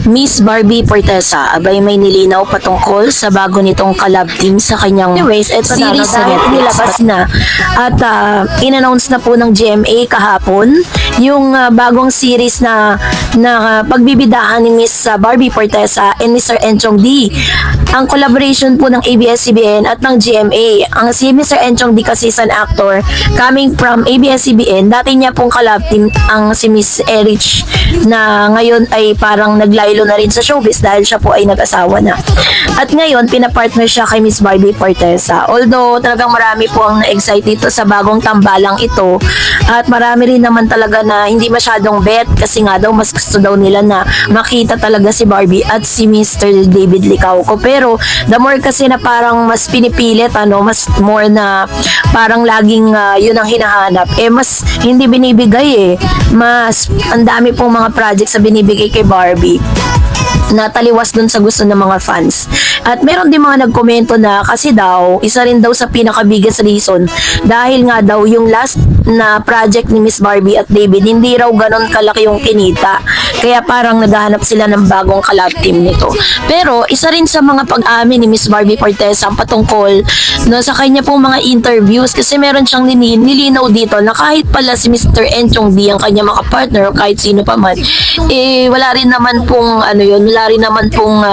Miss Barbie Fortesa, abay may nilinaw patungkol sa bago nitong collab team sa kanyang series na inilabas na. At in-announce na po ng GMA kahapon yung bagong series na pagbibidahan ni Miss Barbie Fortesa and Mr. Enchong D. Ang collaboration po ng ABS-CBN at ng GMA. Ang si Mr. Enchong D kasi is an actor coming from ABS-CBN. Dati niya pong collab team ang si Miss Erich na ngayon ay parang naglaylo na rin sa showbiz dahil siya po ay nag-asawa na. At ngayon, pinapartner siya kay Miss Barbie Fortesa. Although talagang marami po ang na-excite dito sa bagong tambalang ito at marami rin naman talaga na hindi masyadong bet kasi nga daw mas gusto daw nila na makita talaga si Barbie at si Mr. David Licauco. Pero the more kasi na parang mas pinipilit, mas more na parang laging yun ang hinahanap, mas hindi binibigay mas ang dami pong mga projects na binibigay kay Barbie na taliwas dun sa gusto ng mga fans. At meron din mga nagkomento na kasi daw, isa rin daw sa pinaka-biggest reason dahil nga daw yung last na project ni Miss Barbie at David, hindi raw ganon kalaki yung kinita. Kaya parang naghahanap sila ng bagong collab team nito. Pero isa rin sa mga pag-amin ni Miss Barbie Fortesa ang patungkol sa kanya pong mga interviews kasi meron siyang nilinaw dito na kahit pala si Mr. Enchong D ang kanya makapartner o kahit sino pa man, wala rin naman pong wala rin naman pong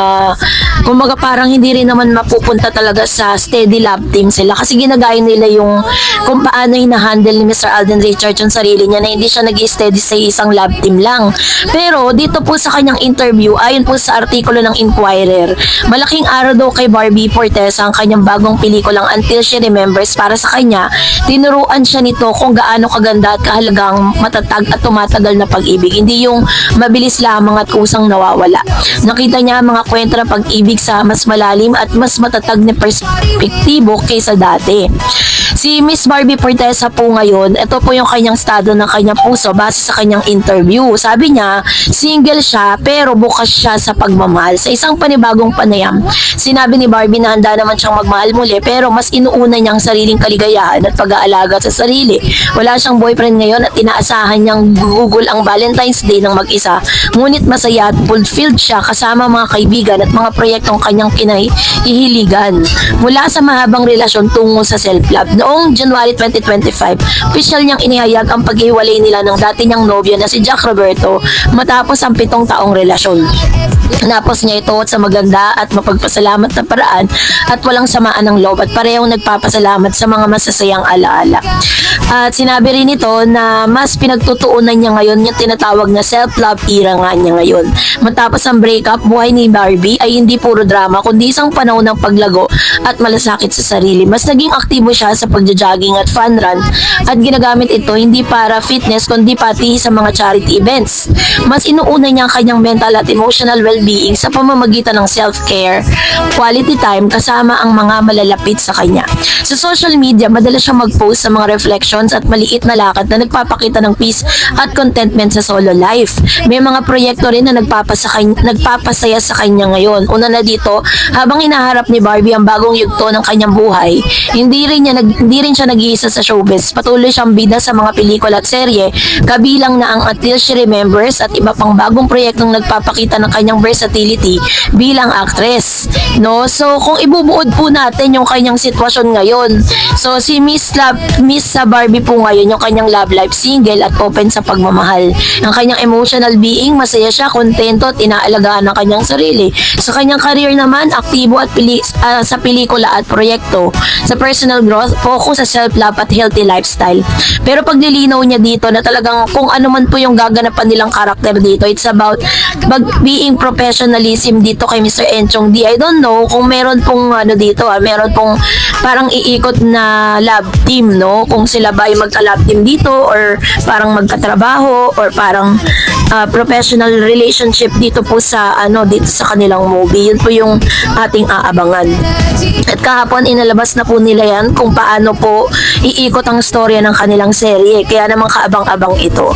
kumbaga parang hindi rin naman mapupunta talaga sa steady love team sila kasi ginagaya nila yung kung paano hinahandle ni Mr. Alden Richards yung sarili niya na hindi siya nag-steady sa isang love team lang. Pero dito po sa kanyang interview, ayon po sa artikulo ng Inquirer, malaking araw daw kay Barbie Fortesa ang kanyang bagong pelikulang Until She Remembers. Para sa kanya, tinuruan siya nito kung gaano kaganda at kahalagang matatag at tumatagal na pag-ibig. Hindi yung mabilis lamang at kusang nawawala. Nakita niya mga kwento ng pag-ibig sa mas malalim at mas matatag na perspektibo kaysa dati. Si Miss Barbie Fortesa po ngayon, ito po yung kanyang estado ng kanyang puso base sa kanyang interview. Sabi niya, single siya pero bukas siya sa pagmamahal. Sa isang panibagong panayam, sinabi ni Barbie na handa naman siyang magmahal muli pero mas inuuna niyang sariling kaligayahan at pag-aalaga sa sarili. Wala siyang boyfriend ngayon at inaasahan niyang gugugol ang Valentine's Day ng mag-isa. Ngunit masaya at fulfilled siya kasama mga kaibigan at mga proyektong kanyang kinahihiligan. Mula sa mahabang relasyon tungo sa self-love, noong January 2025, official niyang inihayag ang paghiwalay nila ng dati niyang nobyo na si Jack Roberto matapos ang 7 taong relasyon. Napos niya ito sa maganda at mapagpasalamat na paraan at walang samaan ng loob at parehong nagpapasalamat sa mga masasayang alaala. At sinabi rin ito na mas pinagtutuunan niya ngayon yung tinatawag na self-love era nga niya ngayon. Matapos ang breakup, buhay ni Barbie ay hindi puro drama kundi isang panahon ng paglago at malasakit sa sarili. Mas naging aktibo siya sa pagja-jogging at fun run at ginagamit ito hindi para fitness kundi pati sa mga charity events. Mas inuuna niya ang kanyang mental at emotional well-being sa pamamagitan ng self-care, quality time kasama ang mga malalapit sa kanya. Sa social media, madalas siyang mag-post sa mga reflections at maliit na lakad na nagpapakita ng peace at contentment sa solo life. May mga proyekto rin na nagpapasaya sa kanya ngayon. Una na dito, habang hinaharap ni Barbie ang bagong yugto ng kanyang buhay, hindi rin siya nag-iisa sa showbiz. Patuloy siyang bida sa mga pelikula at serye, kabilang na ang Until She Remembers at iba pang bagong proyektong nagpapakita ng kanyang versatility bilang actress. So, kung ibubuod po natin yung kanyang sitwasyon ngayon, so si Miss Barbie po ngayon, yung kanyang love life, single at open sa pagmamahal. Ang kanyang emotional being, masaya siya, kontento at inaalagaan ng kanyang sarili. Sa kanyang career naman, aktibo at sa pelikula at proyekto. Sa personal growth, focus sa self-love at healthy lifestyle. Pero paglilinaw niya dito na talagang kung ano man po yung gaganapan nilang karakter dito, it's about being professionalism dito kay Mr. Enchong D. I don't know kung meron pong dito, meron pong parang iikot na love team, kung sila ba ay magka-love team dito or parang magkatrabaho or parang professional relationship dito po sa dito sa kanilang movie. Yun po yung ating aabangan. At kahapon inalabas na po nila yan kung paano po iikot ang storya ng kanilang serye. Kaya naman kaabang-abang ito.